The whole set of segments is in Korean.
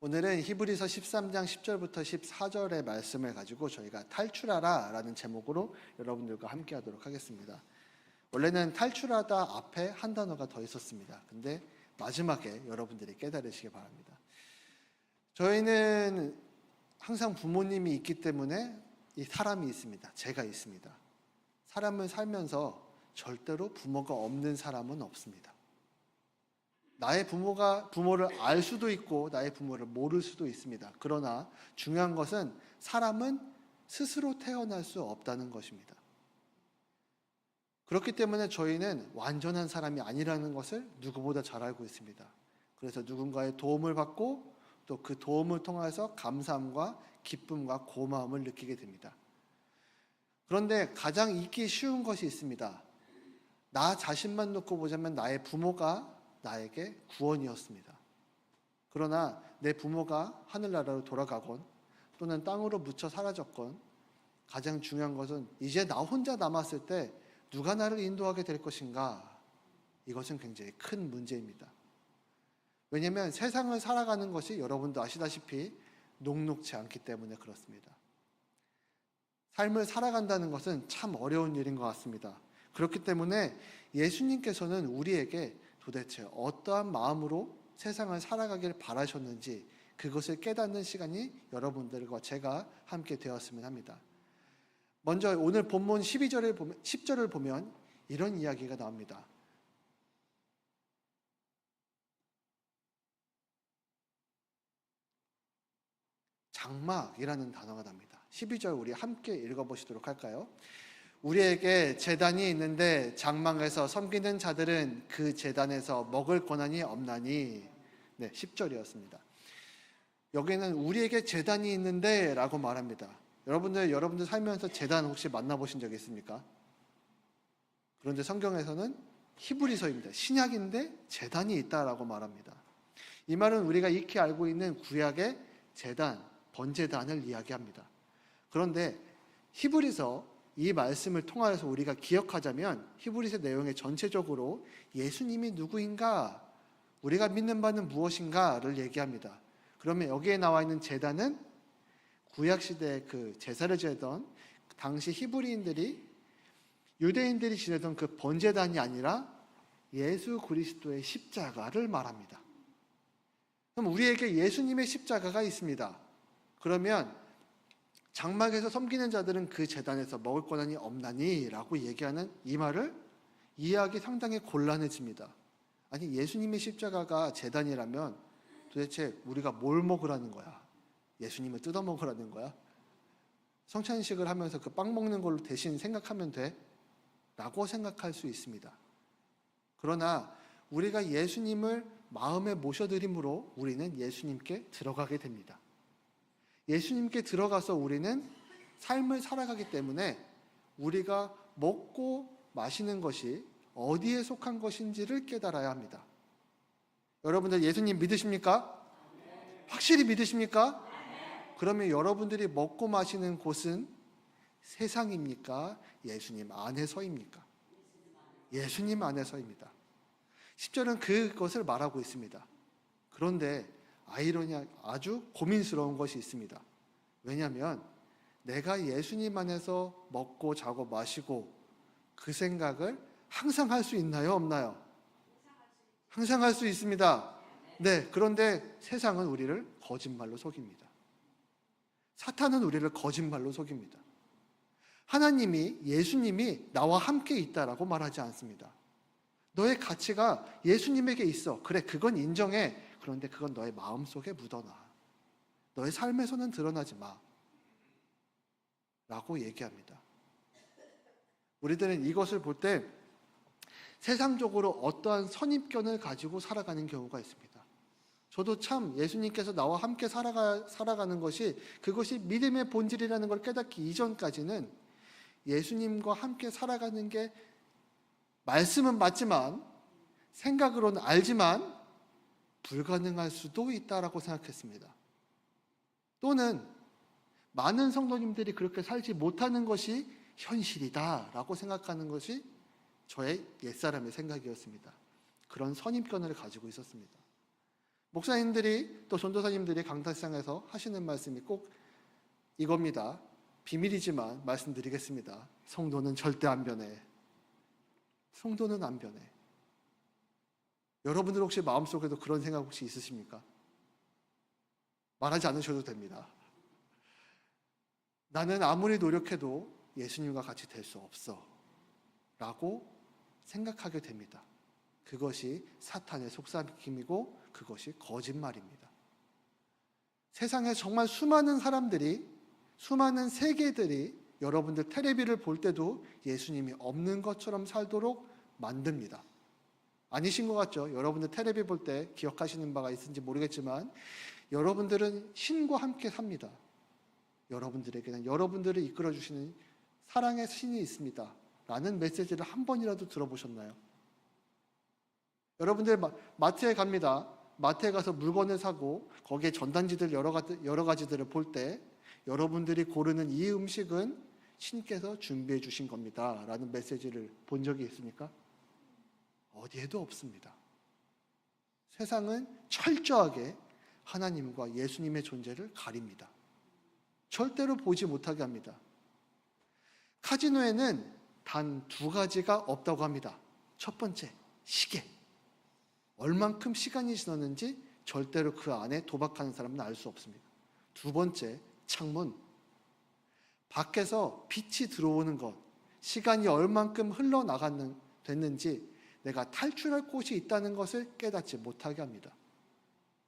오늘은 히브리서 13장 10절부터 14절의 말씀을 가지고 저희가 탈출하라 라는 제목으로 여러분들과 함께 하도록 하겠습니다. 원래는 탈출하다 앞에 한 단어가 더 있었습니다. 근데 마지막에 여러분들이 깨달으시기 바랍니다. 저희는 항상 부모님이 있기 때문에 이 사람이 있습니다. 제가 있습니다. 사람을 살면서 절대로 부모가 없는 사람은 없습니다. 나의 부모를 알 수도 있고 나의 부모를 모를 수도 있습니다. 그러나 중요한 것은 사람은 스스로 태어날 수 없다는 것입니다. 그렇기 때문에 저희는 완전한 사람이 아니라는 것을 누구보다 잘 알고 있습니다. 그래서 누군가의 도움을 받고 또 그 도움을 통해서 감사함과 기쁨과 고마움을 느끼게 됩니다. 그런데 가장 잊기 쉬운 것이 있습니다. 나 자신만 놓고 보자면 나의 부모가 나에게 구원이었습니다. 그러나 내 부모가 하늘나라로 돌아가건 또는 땅으로 묻혀 사라졌건 가장 중요한 것은 이제 나 혼자 남았을 때 누가 나를 인도하게 될 것인가? 이것은 굉장히 큰 문제입니다. 왜냐하면 세상을 살아가는 것이 여러분도 아시다시피 녹록지 않기 때문에 그렇습니다. 삶을 살아간다는 것은 참 어려운 일인 것 같습니다. 그렇기 때문에 예수님께서는 우리에게 도대체 어떠한 마음으로 세상을 살아가길 바라셨는지 그것을 깨닫는 시간이 여러분들과 제가 함께 되었으면 합니다. 먼저 오늘 본문 10절을 보면 이런 이야기가 나옵니다. 장막이라는 단어가 납니다. 12절 우리 함께 읽어보시도록 할까요? 우리에게 제단이 있는데 장막에서 섬기는 자들은 그 제단에서 먹을 권한이 없나니. 네, 10절이었습니다. 여기는 우리에게 제단이 있는데 라고 말합니다. 여러분들 살면서 제단 혹시 만나보신 적 있습니까? 그런데 성경에서는 히브리서입니다. 신약인데 제단이 있다라고 말합니다. 이 말은 우리가 익히 알고 있는 구약의 제단, 번제단을 이야기합니다. 그런데 히브리서 이 말씀을 통하여서 우리가 기억하자면 히브리서 내용의 전체적으로 예수님이 누구인가, 우리가 믿는 바는 무엇인가를 얘기합니다. 그러면 여기에 나와 있는 제단은 구약시대에 그 제사를 지내던 당시 히브리인들이 유대인들이 지내던 그 번제단이 아니라 예수 그리스도의 십자가를 말합니다. 그럼 우리에게 예수님의 십자가가 있습니다. 그러면 장막에서 섬기는 자들은 그 제단에서 먹을 권한이 없나니 라고 얘기하는 이 말을 이해하기 상당히 곤란해집니다. 아니, 예수님의 십자가가 제단이라면 도대체 우리가 뭘 먹으라는 거야? 예수님을 뜯어 먹으라는 거야? 성찬식을 하면서 그 빵 먹는 걸로 대신 생각하면 돼? 라고 생각할 수 있습니다. 그러나 우리가 예수님을 마음에 모셔드림으로 우리는 예수님께 들어가게 됩니다. 예수님께 들어가서 우리는 삶을 살아가기 때문에 우리가 먹고 마시는 것이 어디에 속한 것인지를 깨달아야 합니다. 여러분들 예수님 믿으십니까? 확실히 믿으십니까? 그러면 여러분들이 먹고 마시는 곳은 세상입니까? 예수님 안에서입니까? 예수님 안에서입니다. 10절은 그것을 말하고 있습니다. 그런데 아주 고민스러운 것이 있습니다. 왜냐하면 내가 예수님 안에서 먹고 자고 마시고 그 생각을 항상 할 수 있나요? 없나요? 항상 할 수 있습니다. 네, 그런데 세상은 우리를 거짓말로 속입니다. 사탄은 우리를 거짓말로 속입니다. 하나님이, 예수님이 나와 함께 있다라고 말하지 않습니다. 너의 가치가 예수님에게 있어. 그래, 그건 인정해. 그런데 그건 너의 마음속에 묻어놔. 너의 삶에서는 드러나지 마. 라고 얘기합니다. 우리들은 이것을 볼 때 세상적으로 어떠한 선입견을 가지고 살아가는 경우가 있습니다. 저도 참 예수님께서 나와 함께 살아가는 것이 그것이 믿음의 본질이라는 걸 깨닫기 이전까지는 예수님과 함께 살아가는 게 말씀은 맞지만 생각으로는 알지만 불가능할 수도 있다라고 생각했습니다. 또는 많은 성도님들이 그렇게 살지 못하는 것이 현실이다라고 생각하는 것이 저의 옛사람의 생각이었습니다. 그런 선입견을 가지고 있었습니다. 목사님들이 또 전도사님들이 강단상에서 하시는 말씀이 꼭 이겁니다. 비밀이지만 말씀드리겠습니다. 성도는 절대 안 변해. 성도는 안 변해. 여러분들 혹시 마음속에도 그런 생각 혹시 있으십니까? 말하지 않으셔도 됩니다. 나는 아무리 노력해도 예수님과 같이 될 수 없어 라고 생각하게 됩니다. 그것이 사탄의 속삭임이고 그것이 거짓말입니다. 세상에 정말 수많은 사람들이, 수많은 세계들이 여러분들 텔레비를 볼 때도 예수님이 없는 것처럼 살도록 만듭니다. 아니신 것 같죠? 여러분들 텔레비 볼 때 기억하시는 바가 있는지 모르겠지만 여러분들은 신과 함께 삽니다. 여러분들에게는 여러분들을 이끌어주시는 사랑의 신이 있습니다 라는 메시지를 한 번이라도 들어보셨나요? 여러분들 마트에 갑니다. 마트에 가서 물건을 사고 거기에 전단지들 여러 가지들을 볼 때 여러분들이 고르는 이 음식은 신께서 준비해 주신 겁니다 라는 메시지를 본 적이 있습니까? 어디에도 없습니다. 세상은 철저하게 하나님과 예수님의 존재를 가립니다. 절대로 보지 못하게 합니다. 카지노에는 단 2가지가 없다고 합니다. 첫 번째, 시계. 얼만큼 시간이 지났는지 절대로 그 안에 도박하는 사람은 알 수 없습니다. 2번째, 창문. 밖에서 빛이 들어오는 것, 시간이 얼만큼 됐는지 내가 탈출할 곳이 있다는 것을 깨닫지 못하게 합니다.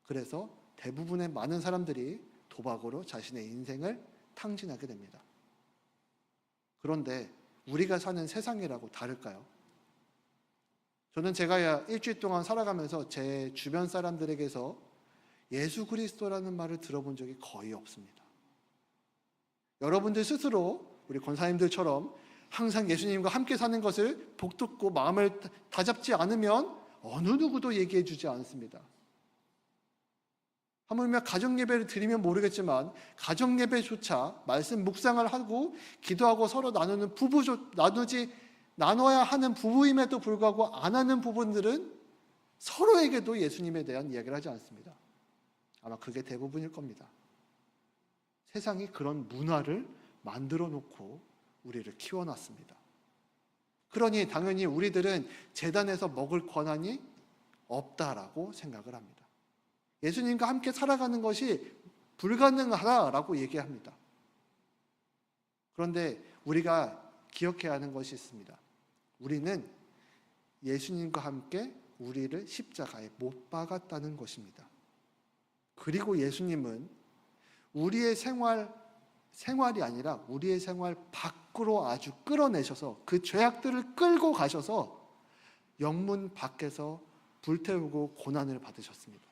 그래서 대부분의 많은 사람들이 도박으로 자신의 인생을 탕진하게 됩니다. 그런데 우리가 사는 세상이라고 다를까요? 저는 제가 일주일 동안 살아가면서 제 주변 사람들에게서 예수 그리스도라는 말을 들어본 적이 거의 없습니다. 여러분들 스스로 우리 권사님들처럼 항상 예수님과 함께 사는 것을 복듣고 마음을 다잡지 않으면 어느 누구도 얘기해 주지 않습니다. 하물며 가정예배를 드리면 모르겠지만 가정예배조차 말씀 묵상을 하고 기도하고 서로 나눠야 하는 부부임에도 불구하고 안 하는 부분들은 서로에게도 예수님에 대한 이야기를 하지 않습니다. 아마 그게 대부분일 겁니다. 세상이 그런 문화를 만들어 놓고 우리를 키워놨습니다. 그러니 당연히 우리들은 제단에서 먹을 권한이 없다라고 생각을 합니다. 예수님과 함께 살아가는 것이 불가능하다라고 얘기합니다. 그런데 우리가 기억해야 하는 것이 있습니다. 우리는 예수님과 함께 우리를 십자가에 못 박았다는 것입니다. 그리고 예수님은 우리의 생활이 아니라 우리의 생활 밖으로 아주 끌어내셔서 그 죄악들을 끌고 가셔서 영문 밖에서 불태우고 고난을 받으셨습니다.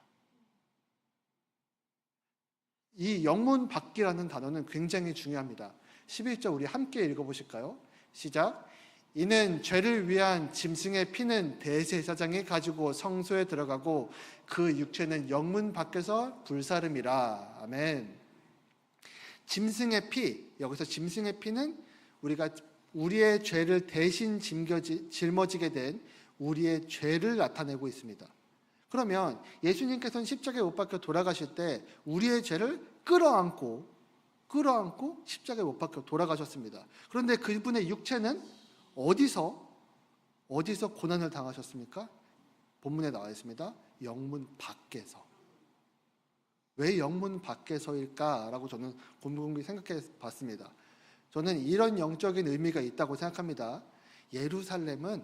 이 영문 밖이라는 단어는 굉장히 중요합니다. 11절 우리 함께 읽어보실까요? 시작. 이는 죄를 위한 짐승의 피는 대제사장이 가지고 성소에 들어가고 그 육체는 영문 밖에서 불사름이라. 아멘. 짐승의 피, 여기서 짐승의 피는 우리가 우리의 죄를 대신 짊어지게 된 우리의 죄를 나타내고 있습니다. 그러면 예수님께서는 십자가에 못 박혀 돌아가실 때 우리의 죄를 끌어안고 십자가에 못 박혀 돌아가셨습니다. 그런데 그분의 육체는 어디서 고난을 당하셨습니까? 본문에 나와 있습니다. 영문 밖에서. 왜 영문 밖에서일까라고 저는 곰곰이 생각해 봤습니다. 저는 이런 영적인 의미가 있다고 생각합니다. 예루살렘은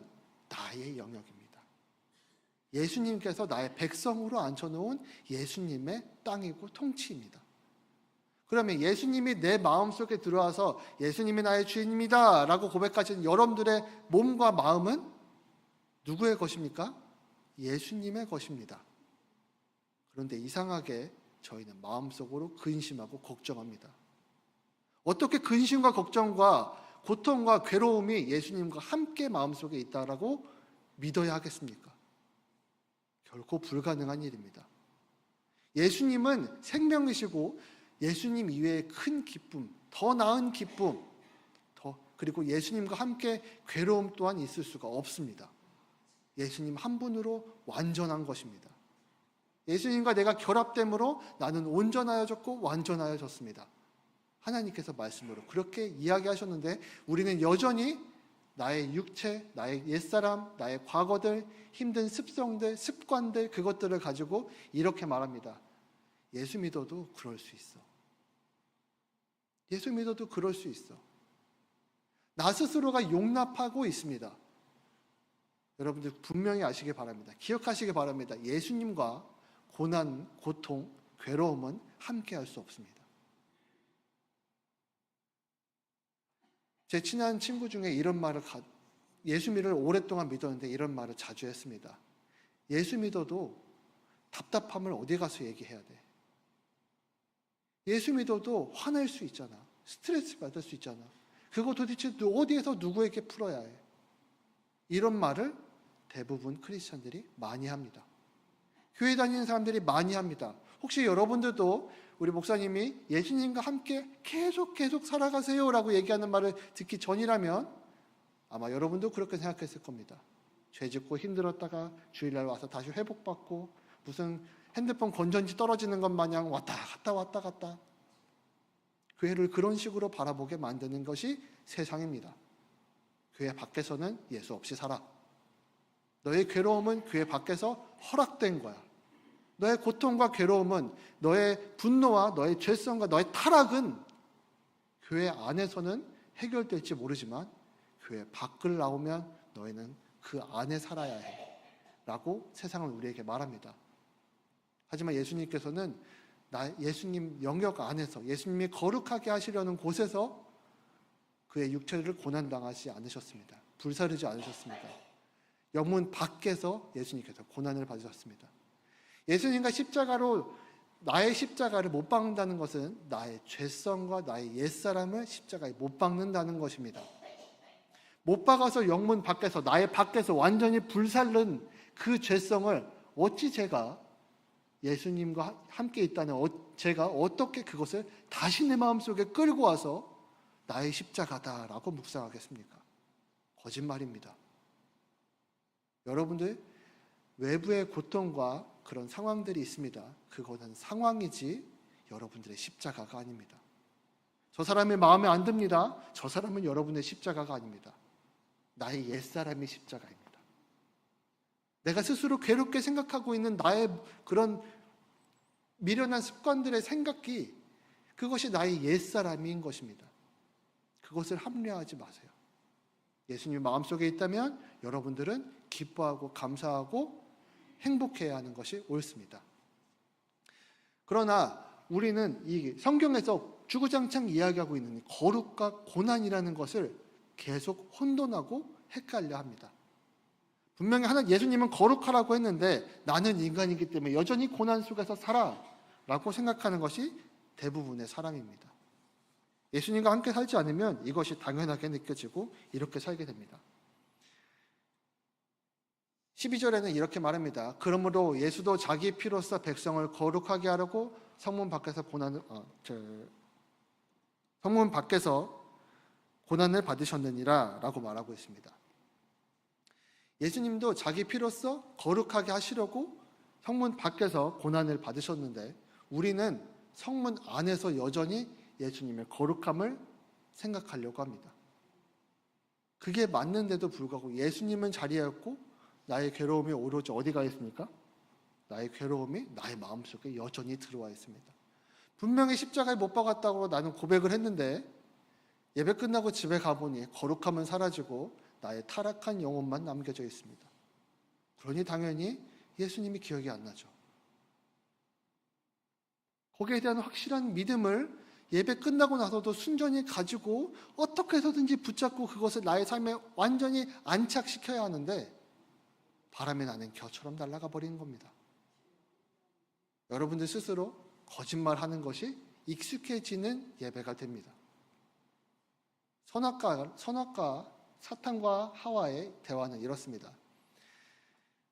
나의 영역입니다. 예수님께서 나의 백성으로 앉혀놓은 예수님의 땅이고 통치입니다. 그러면 예수님이 내 마음속에 들어와서 예수님이 나의 주인입니다 라고 고백하신 여러분들의 몸과 마음은 누구의 것입니까? 예수님의 것입니다. 그런데 이상하게 저희는 마음속으로 근심하고 걱정합니다. 어떻게 근심과 걱정과 고통과 괴로움이 예수님과 함께 마음속에 있다라고 믿어야 하겠습니까? 결코 불가능한 일입니다. 예수님은 생명이시고 예수님 이외의 큰 기쁨, 더 나은 기쁨, 그리고 예수님과 함께 괴로움 또한 있을 수가 없습니다. 예수님 한 분으로 완전한 것입니다. 예수님과 내가 결합됨으로 나는 온전하여졌고 완전하여졌습니다. 하나님께서 말씀으로 그렇게 이야기하셨는데 우리는 여전히 나의 육체, 나의 옛사람, 나의 과거들, 힘든 습성들, 습관들 그것들을 가지고 이렇게 말합니다. 예수 믿어도 그럴 수 있어. 예수 믿어도 그럴 수 있어. 나 스스로가 용납하고 있습니다. 여러분들 분명히 아시기 바랍니다. 기억하시기 바랍니다. 예수님과 고난, 고통, 괴로움은 함께 할 수 없습니다. 제 친한 친구 중에 이런 말을 예수 믿을 오랫동안 믿었는데 이런 말을 자주 했습니다. 예수 믿어도 답답함을 어디 가서 얘기해야 돼. 예수 믿어도 화낼 수 있잖아. 스트레스 받을 수 있잖아. 그거 도대체 어디에서 누구에게 풀어야 해. 이런 말을 대부분 크리스찬들이 많이 합니다. 교회 다니는 사람들이 많이 합니다. 혹시 여러분들도 우리 목사님이 예수님과 함께 계속 살아가세요 라고 얘기하는 말을 듣기 전이라면 아마 여러분도 그렇게 생각했을 겁니다. 죄 짓고 힘들었다가 주일날 와서 다시 회복받고 무슨 핸드폰 건전지 떨어지는 것 마냥 왔다 갔다 교회를 그런 식으로 바라보게 만드는 것이 세상입니다. 교회 밖에서는 예수 없이 살아. 너의 괴로움은 교회 밖에서 허락된 거야. 너의 고통과 괴로움은, 너의 분노와 너의 죄성과 너의 타락은 교회 안에서는 해결될지 모르지만 교회 밖을 나오면 너희는 그 안에 살아야 해 라고 세상은 우리에게 말합니다. 하지만 예수님께서는 예수님 영역 안에서 예수님이 거룩하게 하시려는 곳에서 그의 육체를 고난당하지 않으셨습니다. 불사르지 않으셨습니다. 영문 밖에서 예수님께서 고난을 받으셨습니다. 예수님과 십자가로 나의 십자가를 못 박는다는 것은 나의 죄성과 나의 옛사람을 십자가에 못 박는다는 것입니다. 못 박아서 영문 밖에서 나의 밖에서 완전히 불살른 그 죄성을 어찌 제가 예수님과 함께 있다는 제가 어떻게 그것을 다시 내 마음속에 끌고 와서 나의 십자가다라고 묵상하겠습니까? 거짓말입니다. 여러분들 외부의 고통과 그런 상황들이 있습니다. 그것은 상황이지 여러분들의 십자가가 아닙니다. 저 사람이 마음에 안 듭니다. 저 사람은 여러분의 십자가가 아닙니다. 나의 옛사람이 십자가입니다. 내가 스스로 괴롭게 생각하고 있는 나의 그런 미련한 습관들의 생각이 그것이 나의 옛사람인 것입니다. 그것을 합리화하지 마세요. 예수님 마음속에 있다면 여러분들은 기뻐하고 감사하고 행복해야 하는 것이 옳습니다. 그러나 우리는 이 성경에서 주구장창 이야기하고 있는 거룩과 고난이라는 것을 계속 혼돈하고 헷갈려 합니다. 분명히 예수님은 거룩하라고 했는데 나는 인간이기 때문에 여전히 고난 속에서 살아 라고 생각하는 것이 대부분의 사람입니다. 예수님과 함께 살지 않으면 이것이 당연하게 느껴지고 이렇게 살게 됩니다. 12절에는 이렇게 말합니다. 그러므로 예수도 자기 피로써 백성을 거룩하게 하려고 성문 밖에서 고난을 받으셨느니라 라고 말하고 있습니다. 예수님도 자기 피로써 거룩하게 하시려고 성문 밖에서 고난을 받으셨는데 우리는 성문 안에서 여전히 예수님의 거룩함을 생각하려고 합니다. 그게 맞는데도 불구하고 예수님은 자리였고 나의 괴로움이 오로지 어디가 있습니까? 나의 괴로움이 나의 마음속에 여전히 들어와 있습니다. 분명히 십자가에 못 박았다고 나는 고백을 했는데 예배 끝나고 집에 가보니 거룩함은 사라지고 나의 타락한 영혼만 남겨져 있습니다. 그러니 당연히 예수님이 기억이 안 나죠. 거기에 대한 확실한 믿음을 예배 끝나고 나서도 순전히 가지고 어떻게 해서든지 붙잡고 그것을 나의 삶에 완전히 안착시켜야 하는데 바람에 나는 겨처럼 날아가 버리는 겁니다. 여러분들 스스로 거짓말하는 것이 익숙해지는 예배가 됩니다. 선악과 사탄과 하와의 대화는 이렇습니다.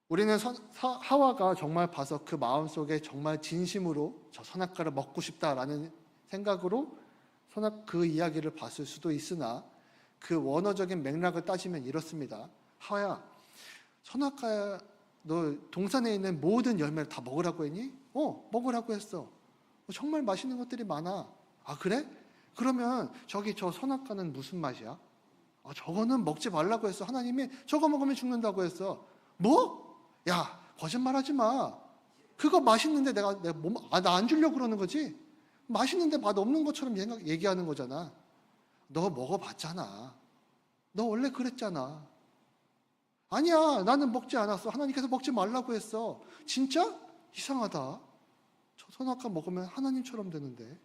우리는 하와가 정말 봐서 그 마음속에 정말 진심으로 저 선악과를 먹고 싶다라는 생각으로 그 이야기를 봤을 수도 있으나 그 원어적인 맥락을 따지면 이렇습니다. 하와야, 선악과에 너 동산에 있는 모든 열매를 다 먹으라고 했니? 먹으라고 했어. 정말 맛있는 것들이 많아. 아, 그래? 그러면 저기 저 선악과는 무슨 맛이야? 저거는 먹지 말라고 했어. 하나님이 저거 먹으면 죽는다고 했어. 뭐? 야, 거짓말하지 마. 그거 맛있는데 나 안 주려고 그러는 거지? 맛있는데 맛 없는 것처럼 얘기하는 거잖아. 너 먹어봤잖아. 너 원래 그랬잖아. 아니야, 나는 먹지 않았어. 하나님께서 먹지 말라고 했어. 진짜? 이상하다. 저 선악과 먹으면 하나님처럼 되는데.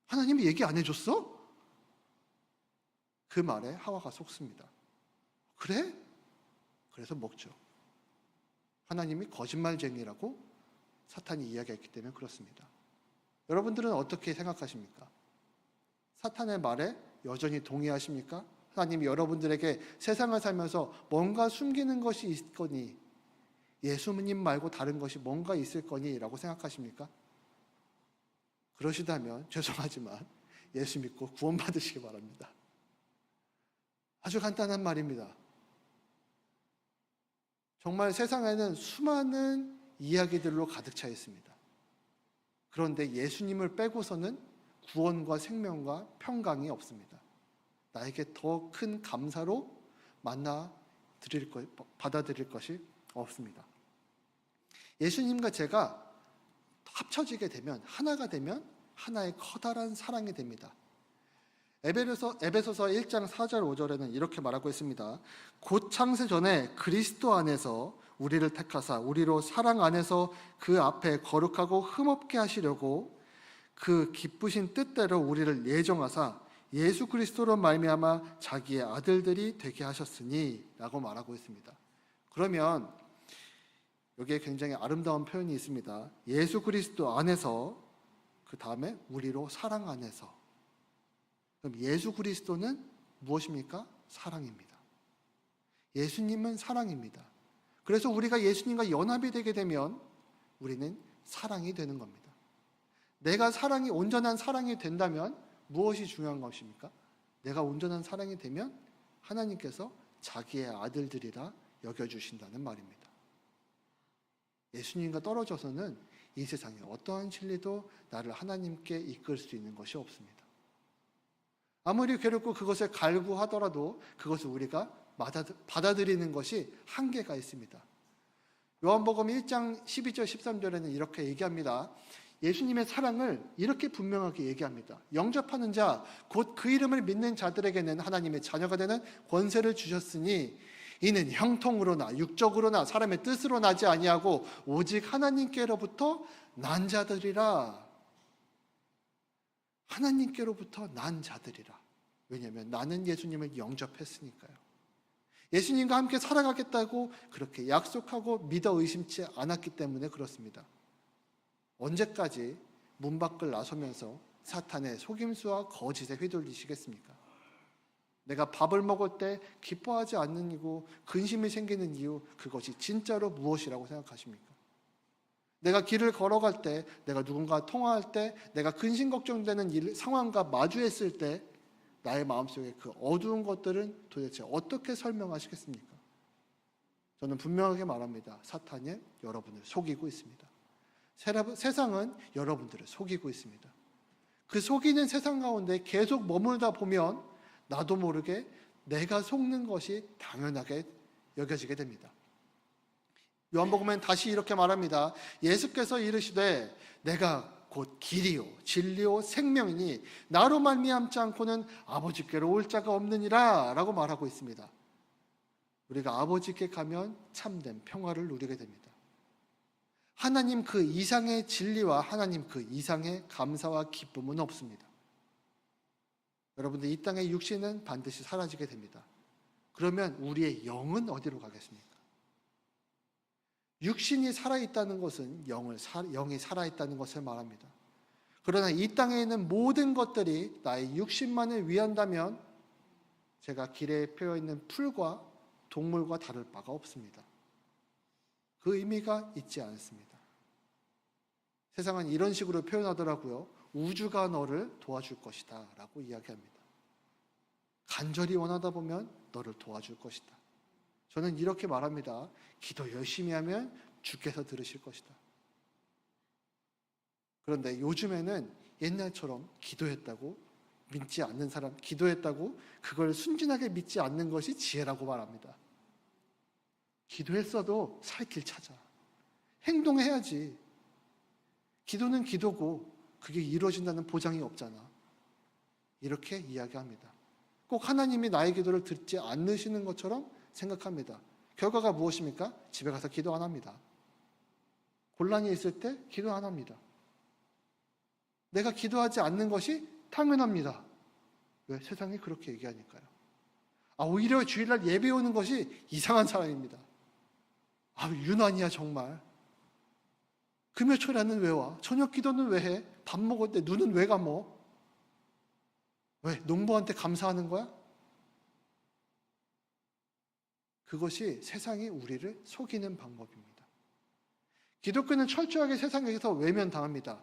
하나님이 얘기 안 해줬어? 그 말에 하와가 속습니다. 그래? 그래서 먹죠. 하나님이 거짓말쟁이라고 사탄이 이야기했기 때문에 그렇습니다. 여러분들은 어떻게 생각하십니까? 사탄의 말에 여전히 동의하십니까? 하나님이 여러분들에게 세상을 살면서 뭔가 숨기는 것이 있거니, 예수님 말고 다른 것이 뭔가 있을 거니 라고 생각하십니까? 그러시다면 죄송하지만 예수 믿고 구원받으시기 바랍니다. 아주 간단한 말입니다. 정말 세상에는 수많은 이야기들로 가득 차 있습니다. 그런데 예수님을 빼고서는 구원과 생명과 평강이 없습니다. 나에게 더 큰 감사로 받아들일 것이 없습니다. 예수님과 제가 합쳐지게 되면, 하나가 되면 하나의 커다란 사랑이 됩니다. 에베소서 1장 4절 5절에는 이렇게 말하고 있습니다. 곧 창세 전에 그리스도 안에서 우리를 택하사 우리로 사랑 안에서 그 앞에 거룩하고 흠없게 하시려고 그 기쁘신 뜻대로 우리를 예정하사 예수 그리스도로 말미암아 자기의 아들들이 되게 하셨으니 라고 말하고 있습니다. 그러면 여기에 굉장히 아름다운 표현이 있습니다. 예수 그리스도 안에서, 그 다음에 우리로 사랑 안에서. 그럼 예수 그리스도는 무엇입니까? 사랑입니다. 예수님은 사랑입니다. 그래서 우리가 예수님과 연합이 되게 되면 우리는 사랑이 되는 겁니다. 내가 온전한 사랑이 된다면 무엇이 중요한 것입니까? 내가 온전한 사랑이 되면 하나님께서 자기의 아들들이라 여겨주신다는 말입니다. 예수님과 떨어져서는 이 세상에 어떠한 진리도 나를 하나님께 이끌 수 있는 것이 없습니다. 아무리 괴롭고 그것을 갈구하더라도 그것을 우리가 받아들이는 것이 한계가 있습니다. 요한복음 1장 12절 13절에는 이렇게 얘기합니다. 예수님의 사랑을 이렇게 분명하게 얘기합니다. 영접하는 자, 곧 그 이름을 믿는 자들에게는 하나님의 자녀가 되는 권세를 주셨으니 이는 형통으로나 육적으로나 사람의 뜻으로 나지 아니하고 오직 하나님께로부터 난 자들이라. 하나님께로부터 난 자들이라. 왜냐하면 나는 예수님을 영접했으니까요. 예수님과 함께 살아가겠다고 그렇게 약속하고 믿어 의심치 않았기 때문에 그렇습니다. 언제까지 문 밖을 나서면서 사탄의 속임수와 거짓에 휘둘리시겠습니까? 내가 밥을 먹을 때 기뻐하지 않는 이유, 근심이 생기는 이유, 그것이 진짜로 무엇이라고 생각하십니까? 내가 길을 걸어갈 때, 내가 누군가 통화할 때, 내가 근심 걱정되는 상황과 마주했을 때 나의 마음속에 그 어두운 것들은 도대체 어떻게 설명하시겠습니까? 저는 분명하게 말합니다. 사탄이 여러분을 속이고 있습니다. 세상은 여러분들을 속이고 있습니다. 그 속이는 세상 가운데 계속 머물다 보면 나도 모르게 내가 속는 것이 당연하게 여겨지게 됩니다. 요한복음엔 다시 이렇게 말합니다. 예수께서 이르시되 내가 곧 길이요 진리요 생명이니 나로 말미암지 않고는 아버지께로 올 자가 없느니라 라고 말하고 있습니다. 우리가 아버지께 가면 참된 평화를 누리게 됩니다. 하나님 그 이상의 진리와 하나님 그 이상의 감사와 기쁨은 없습니다. 여러분들, 이 땅의 육신은 반드시 사라지게 됩니다. 그러면 우리의 영은 어디로 가겠습니까? 육신이 살아있다는 것은 영이 살아있다는 것을 말합니다. 그러나 이 땅에 있는 모든 것들이 나의 육신만을 위한다면 제가 길에 펴있는 풀과 동물과 다를 바가 없습니다. 그 의미가 있지 않습니다. 세상은 이런 식으로 표현하더라고요. 우주가 너를 도와줄 것이다 라고 이야기합니다. 간절히 원하다 보면 너를 도와줄 것이다. 저는 이렇게 말합니다. 기도 열심히 하면 주께서 들으실 것이다. 그런데 요즘에는 옛날처럼 기도했다고 믿지 않는 사람, 기도했다고 그걸 순진하게 믿지 않는 것이 지혜라고 말합니다. 기도했어도 살 길 찾아. 행동해야지. 기도는 기도고 그게 이루어진다는 보장이 없잖아. 이렇게 이야기합니다. 꼭 하나님이 나의 기도를 듣지 않으시는 것처럼 생각합니다. 결과가 무엇입니까? 집에 가서 기도 안 합니다. 곤란이 있을 때 기도 안 합니다. 내가 기도하지 않는 것이 당연합니다. 왜? 세상이 그렇게 얘기하니까요. 오히려 주일날 예배 오는 것이 이상한 사람입니다. 유난이야 정말. 금요초라는 왜 와? 저녁 기도는 왜 해? 밥 먹을 때 눈은 왜 감어? 왜? 농부한테 감사하는 거야? 그것이 세상이 우리를 속이는 방법입니다. 기독교는 철저하게 세상에서 외면당합니다.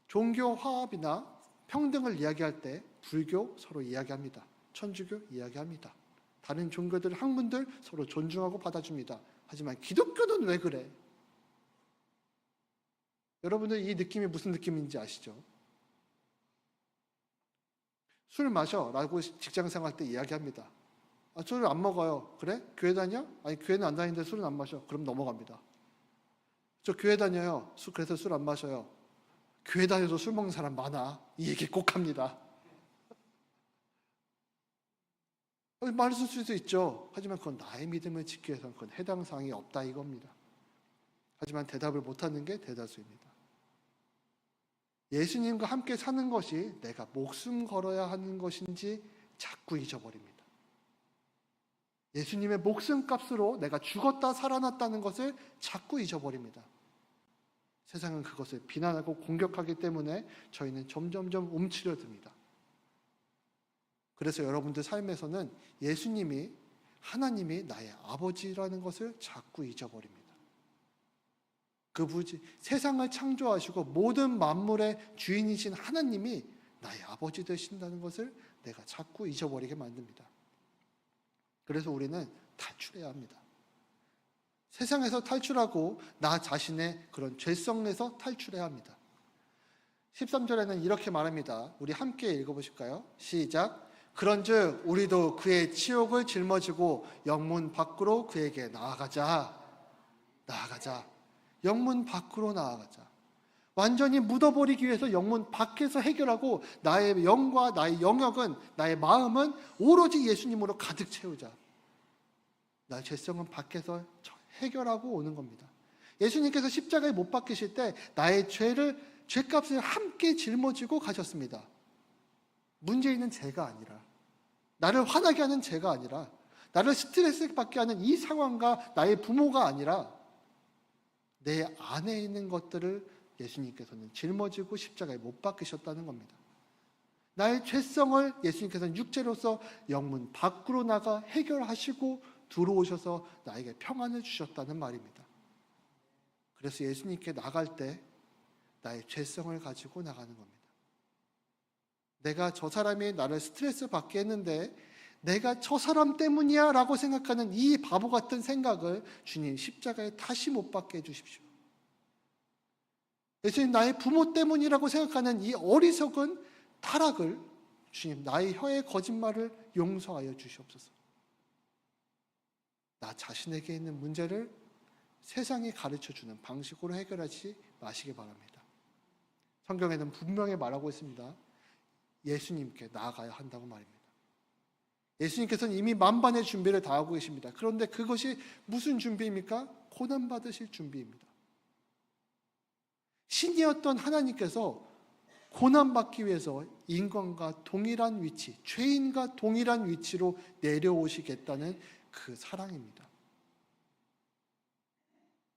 종교 화합이나 평등을 이야기할 때 불교 서로 이야기합니다. 천주교 이야기합니다. 다른 종교들, 학문들 서로 존중하고 받아줍니다. 하지만 기독교는 왜 그래? 여러분들 이 느낌이 무슨 느낌인지 아시죠? 술 마셔 라고 직장생활 할 때 이야기합니다. 술을 안 먹어요. 그래? 교회 다녀? 아니 교회는 안 다니는데 술은 안 마셔. 그럼 넘어갑니다. 저 교회 다녀요. 그래서 술 안 마셔요. 교회 다녀도 술 먹는 사람 많아. 이 얘기 꼭 합니다. 말을 쓸 수도 있죠. 하지만 그건 나의 믿음을 지키기 위해서는 그건 해당 사항이 없다 이겁니다. 하지만 대답을 못하는 게 대다수입니다. 예수님과 함께 사는 것이 내가 목숨 걸어야 하는 것인지 자꾸 잊어버립니다. 예수님의 목숨값으로 내가 죽었다 살아났다는 것을 자꾸 잊어버립니다. 세상은 그것을 비난하고 공격하기 때문에 저희는 점점점 움츠려듭니다. 그래서 여러분들 삶에서는 예수님이, 하나님이 나의 아버지라는 것을 자꾸 잊어버립니다. 세상을 창조하시고 모든 만물의 주인이신 하나님이 나의 아버지 되신다는 것을 내가 자꾸 잊어버리게 만듭니다. 그래서 우리는 탈출해야 합니다. 세상에서 탈출하고 나 자신의 그런 죄성에서 탈출해야 합니다. 13절에는 이렇게 말합니다. 우리 함께 읽어보실까요? 시작. 그런즉 우리도 그의 치욕을 짊어지고 영문 밖으로 그에게 나아가자. 영문 밖으로 나아가자. 완전히 묻어버리기 위해서 영문 밖에서 해결하고 나의 영과 나의 영역은, 나의 마음은 오로지 예수님으로 가득 채우자. 나의 죄성은 밖에서 해결하고 오는 겁니다. 예수님께서 십자가에 못 박히실 때 나의 죄값을 함께 짊어지고 가셨습니다. 문제있는 죄가 아니라, 나를 화나게 하는 죄가 아니라, 나를 스트레스 받게 하는 이 상황과 나의 부모가 아니라 내 안에 있는 것들을 예수님께서는 짊어지고 십자가에 못 박히셨다는 겁니다. 나의 죄성을 예수님께서는 육체로서 영문 밖으로 나가 해결하시고 들어오셔서 나에게 평안을 주셨다는 말입니다. 그래서 예수님께 나갈 때 나의 죄성을 가지고 나가는 겁니다. 내가 저 사람이 나를 스트레스 받게 했는데 내가 저 사람 때문이야 라고 생각하는 이 바보 같은 생각을 주님 십자가에 다시 못 박게 해주십시오. 예수님 나의 부모 때문이라고 생각하는 이 어리석은 타락을 주님 나의 혀의 거짓말을 용서하여 주시옵소서. 나 자신에게 있는 문제를 세상이 가르쳐주는 방식으로 해결하지 마시기 바랍니다. 성경에는 분명히 말하고 있습니다. 예수님께 나아가야 한다고 말입니다. 예수님께서는 이미 만반의 준비를 다 하고 계십니다. 그런데 그것이 무슨 준비입니까? 고난받으실 준비입니다. 신이었던 하나님께서 고난받기 위해서 인간과 동일한 위치, 죄인과 동일한 위치로 내려오시겠다는 그 사랑입니다.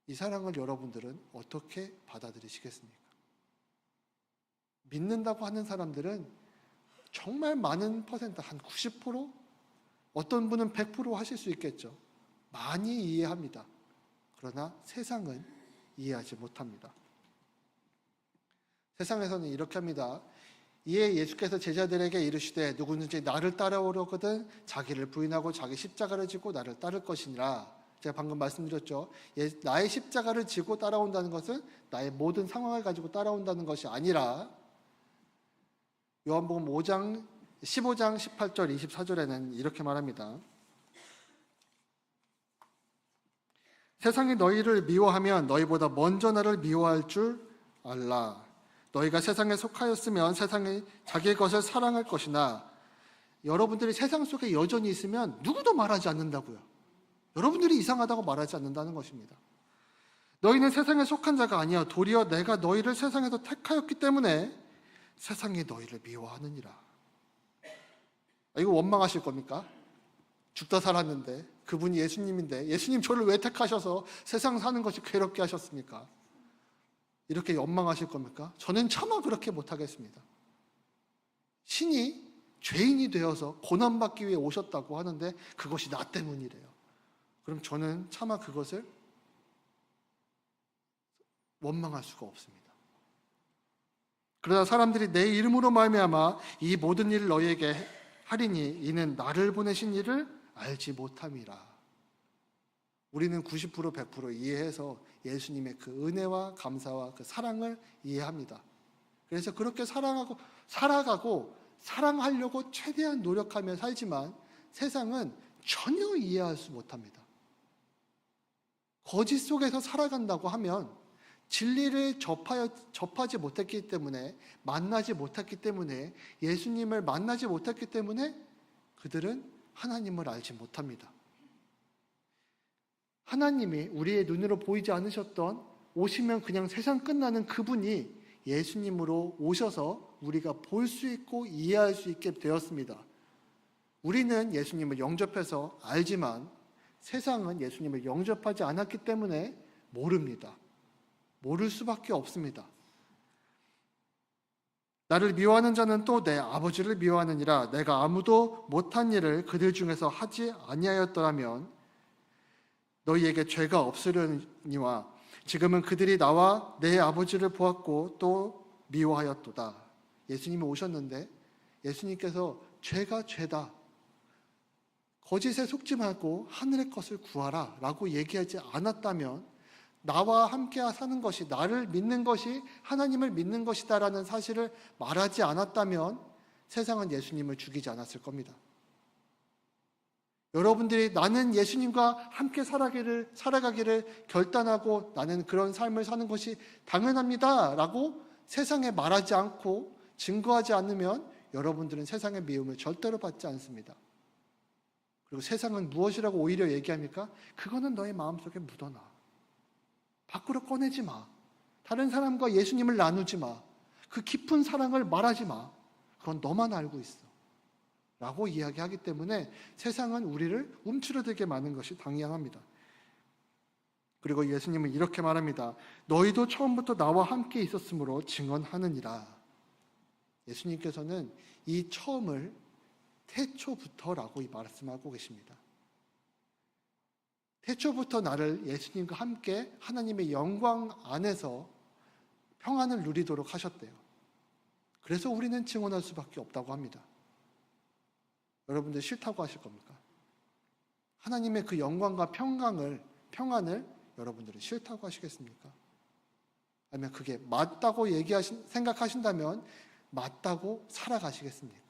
이 사랑을 여러분들은 어떻게 받아들이시겠습니까? 믿는다고 하는 사람들은 정말 많은 퍼센트, 한 90%? 어떤 분은 100% 하실 수 있겠죠. 많이 이해합니다. 그러나 세상은 이해하지 못합니다. 세상에서는 이렇게 합니다. 이에 예수께서 제자들에게 이르시되 누구든지 나를 따라오려거든 자기를 부인하고 자기 십자가를 지고 나를 따를 것이니라. 제가 방금 말씀드렸죠. 나의 십자가를 지고 따라온다는 것은 나의 모든 상황을 가지고 따라온다는 것이 아니라, 요한복음 15장 18절 24절에는 이렇게 말합니다. 세상이 너희를 미워하면 너희보다 먼저 나를 미워할 줄 알라. 너희가 세상에 속하였으면 세상이 자기의 것을 사랑할 것이나, 여러분들이 세상 속에 여전히 있으면 누구도 말하지 않는다고요. 여러분들이 이상하다고 말하지 않는다는 것입니다. 너희는 세상에 속한 자가 아니야. 도리어 내가 너희를 세상에서 택하였기 때문에 세상이 너희를 미워하느니라. 이거 원망하실 겁니까? 죽다 살았는데, 그분이 예수님인데 예수님 저를 왜 택하셔서 세상 사는 것이 괴롭게 하셨습니까? 이렇게 원망하실 겁니까? 저는 차마 그렇게 못하겠습니다. 신이 죄인이 되어서 고난받기 위해 오셨다고 하는데 그것이 나 때문이래요. 그럼 저는 차마 그것을 원망할 수가 없습니다. 그러나 사람들이 내 이름으로 말미암아 이 모든 일을 너희에게 하리니 이는 나를 보내신 이를 알지 못함이라. 우리는 90% 100% 이해해서 예수님의 그 은혜와 감사와 그 사랑을 이해합니다. 그래서 그렇게 살아가고 사랑하려고 최대한 노력하며 살지만 세상은 전혀 이해할 수 못합니다. 거짓 속에서 살아간다고 하면 진리를 접하지 못했기 때문에, 만나지 못했기 때문에, 예수님을 만나지 못했기 때문에 그들은 하나님을 알지 못합니다. 하나님이 우리의 눈으로 보이지 않으셨던, 오시면 그냥 세상 끝나는 그분이 예수님으로 오셔서 우리가 볼 수 있고 이해할 수 있게 되었습니다. 우리는 예수님을 영접해서 알지만 세상은 예수님을 영접하지 않았기 때문에 모릅니다. 모를 수밖에 없습니다. 나를 미워하는 자는 또 내 아버지를 미워하느니라. 내가 아무도 못한 일을 그들 중에서 하지 아니하였더라면 너희에게 죄가 없으려니와 지금은 그들이 나와 내 아버지를 보았고 또 미워하였도다. 예수님이 오셨는데 예수님께서 죄가 죄다, 거짓에 속지 말고 하늘의 것을 구하라 라고 얘기하지 않았다면, 나와 함께 사는 것이, 나를 믿는 것이 하나님을 믿는 것이다 라는 사실을 말하지 않았다면 세상은 예수님을 죽이지 않았을 겁니다. 여러분들이 나는 예수님과 함께 살아가기를 결단하고 나는 그런 삶을 사는 것이 당연합니다 라고 세상에 말하지 않고 증거하지 않으면 여러분들은 세상의 미움을 절대로 받지 않습니다. 그리고 세상은 무엇이라고 오히려 얘기합니까? 그거는 너의 마음속에 묻어놔. 밖으로 꺼내지 마. 다른 사람과 예수님을 나누지 마. 그 깊은 사랑을 말하지 마. 그건 너만 알고 있어 라고 이야기하기 때문에 세상은 우리를 움츠러들게 만든 것이 당연합니다. 그리고 예수님은 이렇게 말합니다. 너희도 처음부터 나와 함께 있었으므로 증언하느니라. 예수님께서는 이 처음을 태초부터라고 말씀하고 계십니다. 태초부터 나를 예수님과 함께 하나님의 영광 안에서 평안을 누리도록 하셨대요. 그래서 우리는 증언할 수밖에 없다고 합니다. 여러분들 싫다고 하실 겁니까? 하나님의 그 영광과 평안을 여러분들은 싫다고 하시겠습니까? 아니면 그게 맞다고 생각하신다면 맞다고 살아가시겠습니까?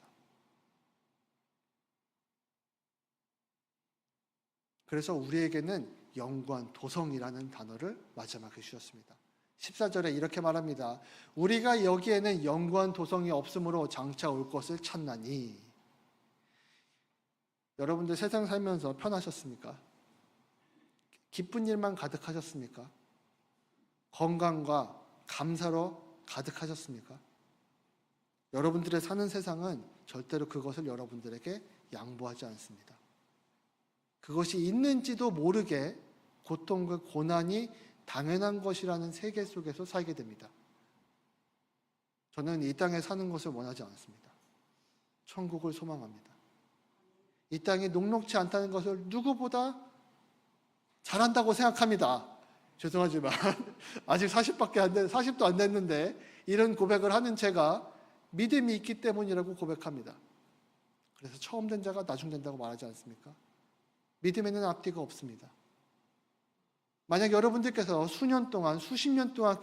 그래서 우리에게는 영관 도성이라는 단어를 마지막에 주셨습니다. 14절에 이렇게 말합니다. 우리가 여기에는 영관 도성이 없으므로 장차 올 것을 찾나니. 여러분들 세상 살면서 편하셨습니까? 기쁜 일만 가득하셨습니까? 건강과 감사로 가득하셨습니까? 여러분들의 사는 세상은 절대로 그것을 여러분들에게 양보하지 않습니다. 그것이 있는지도 모르게 고통과 고난이 당연한 것이라는 세계 속에서 살게 됩니다. 저는 이 땅에 사는 것을 원하지 않습니다. 천국을 소망합니다. 이 땅이 녹록지 않다는 것을 누구보다 잘한다고 생각합니다. 죄송하지만 아직 40도 안 됐는데 이런 고백을 하는 제가 믿음이 있기 때문이라고 고백합니다. 그래서 처음 된 자가 나중 된다고 말하지 않습니까? 믿음에는 앞뒤가 없습니다. 만약 여러분들께서 수년 동안, 수십 년 동안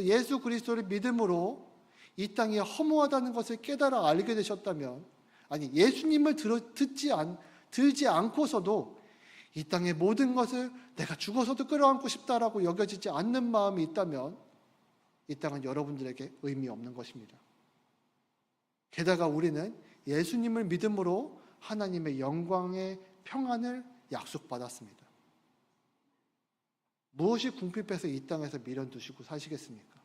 예수 그리스도를 믿음으로 이 땅이 허무하다는 것을 깨달아 알게 되셨다면, 아니 예수님을 들지 않고서도 이 땅의 모든 것을 내가 죽어서도 끌어안고 싶다라고 여겨지지 않는 마음이 있다면 이 땅은 여러분들에게 의미 없는 것입니다. 게다가 우리는 예수님을 믿음으로 하나님의 영광의 평안을 약속받았습니다. 무엇이 궁핍해서 이 땅에서 미련두시고 사시겠습니까?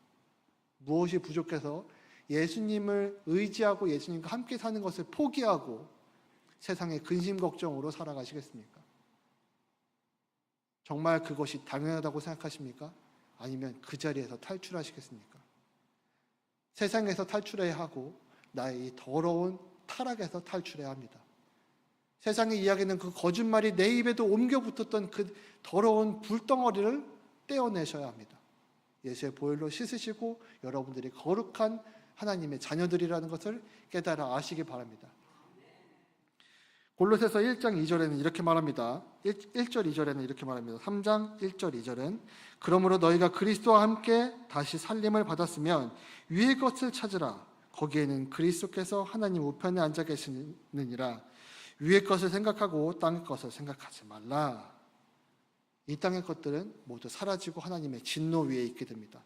무엇이 부족해서 예수님을 의지하고 예수님과 함께 사는 것을 포기하고 세상의 근심 걱정으로 살아가시겠습니까? 정말 그것이 당연하다고 생각하십니까? 아니면 그 자리에서 탈출하시겠습니까? 세상에서 탈출해야 하고 나의 이 더러운 타락에서 탈출해야 합니다. 세상의 이야기는 그 거짓말이 내 입에도 옮겨 붙었던 그 더러운 불덩어리를 떼어내셔야 합니다. 예수의 보혈로 씻으시고 여러분들이 거룩한 하나님의 자녀들이라는 것을 깨달아 아시기 바랍니다. 골로새서 1장 2절에는 이렇게 말합니다. 1절 2절에는 이렇게 말합니다. 3장 1절 2절은 그러므로 너희가 그리스도와 함께 다시 살림을 받았으면 위의 것을 찾으라. 거기에는 그리스도께서 하나님 우편에 앉아 계시느니라. 위의 것을 생각하고 땅의 것을 생각하지 말라. 이 땅의 것들은 모두 사라지고 하나님의 진노 위에 있게 됩니다.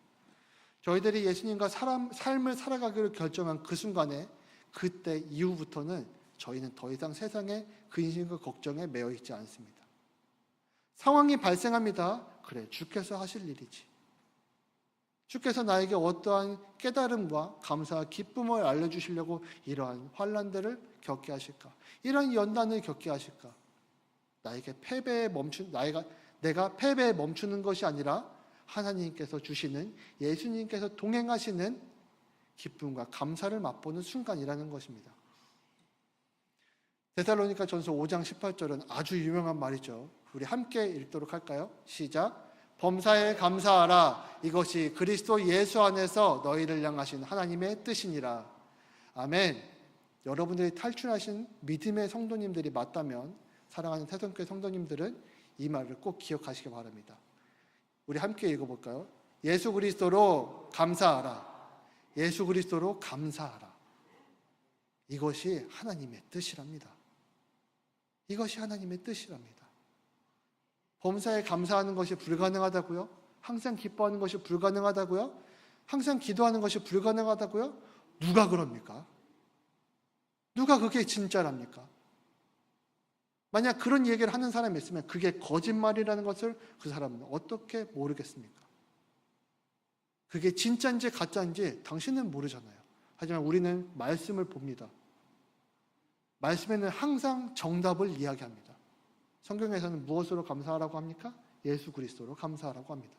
저희들이 예수님과 삶을 살아가기로 결정한 그 순간에, 그때 이후부터는 저희는 더 이상 세상의 근심과 걱정에 매여 있지 않습니다. 상황이 발생합니다. 그래, 주께서 하실 일이지. 주께서 나에게 어떠한 깨달음과 감사와 기쁨을 알려주시려고 이러한 환난들을 겪게 하실까? 이러한 연단을 겪게 하실까? 내가 패배에 멈추는 것이 아니라 하나님께서 주시는, 예수님께서 동행하시는 기쁨과 감사를 맛보는 순간이라는 것입니다. 데살로니가 전서 5장 18절은 아주 유명한 말이죠. 우리 함께 읽도록 할까요? 시작. 범사에 감사하라. 이것이 그리스도 예수 안에서 너희를 향하신 하나님의 뜻이니라. 아멘. 여러분들이 탈출하신 믿음의 성도님들이 맞다면, 사랑하는 새성교회 성도님들은 이 말을 꼭 기억하시기 바랍니다. 우리 함께 읽어볼까요? 예수 그리스도로 감사하라. 예수 그리스도로 감사하라. 이것이 하나님의 뜻이랍니다. 이것이 하나님의 뜻이랍니다. 범사에 감사하는 것이 불가능하다고요? 항상 기뻐하는 것이 불가능하다고요? 항상 기도하는 것이 불가능하다고요? 누가 그럽니까? 누가 그게 진짜랍니까? 만약 그런 얘기를 하는 사람이 있으면 그게 거짓말이라는 것을 그 사람은 어떻게 모르겠습니까? 그게 진짜인지 가짜인지 당신은 모르잖아요. 하지만 우리는 말씀을 봅니다. 말씀에는 항상 정답을 이야기합니다. 성경에서는 무엇으로 감사하라고 합니까? 예수 그리스도로 감사하라고 합니다.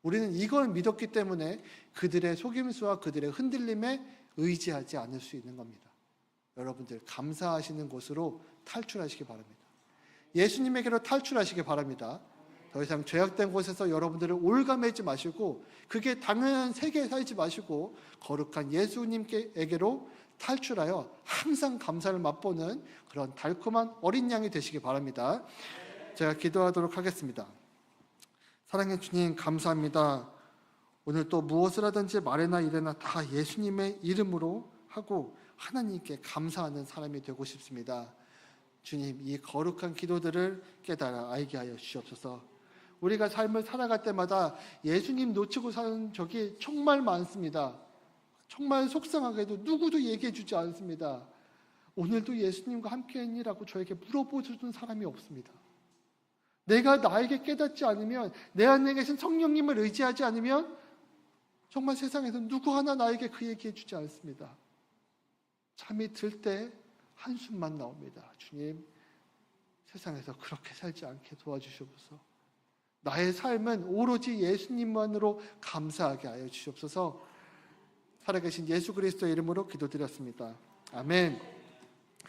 우리는 이걸 믿었기 때문에 그들의 속임수와 그들의 흔들림에 의지하지 않을 수 있는 겁니다. 여러분들 감사하시는 곳으로 탈출하시기 바랍니다. 예수님에게로 탈출하시기 바랍니다. 더 이상 죄악된 곳에서 여러분들을 올가매지 마시고 그게 당연한 세계에 살지 마시고 거룩한 예수님께게로 탈출하여 항상 감사를 맛보는 그런 달콤한 어린 양이 되시기 바랍니다. 제가 기도하도록 하겠습니다. 사랑의 주님, 감사합니다. 오늘 또 무엇을 하든지 말이나 일이나 다 예수님의 이름으로 하고 하나님께 감사하는 사람이 되고 싶습니다. 주님, 이 거룩한 기도들을 깨달아 알게 하여 주시옵소서. 우리가 삶을 살아갈 때마다 예수님 놓치고 사는 적이 정말 많습니다. 정말 속상하게도 누구도 얘기해 주지 않습니다. 오늘도 예수님과 함께했니라고 저에게 물어보주는 사람이 없습니다. 내가 나에게 깨닫지 않으면, 내 안에 계신 성령님을 의지하지 않으면 정말 세상에서 누구 하나 나에게 그 얘기해 주지 않습니다. 잠이 들 때 한숨만 나옵니다. 주님, 세상에서 그렇게 살지 않게 도와주시옵소서. 나의 삶은 오로지 예수님만으로 감사하게 하여 주시옵소서. 살아계신 예수 그리스도의 이름으로 기도드렸습니다. 아멘.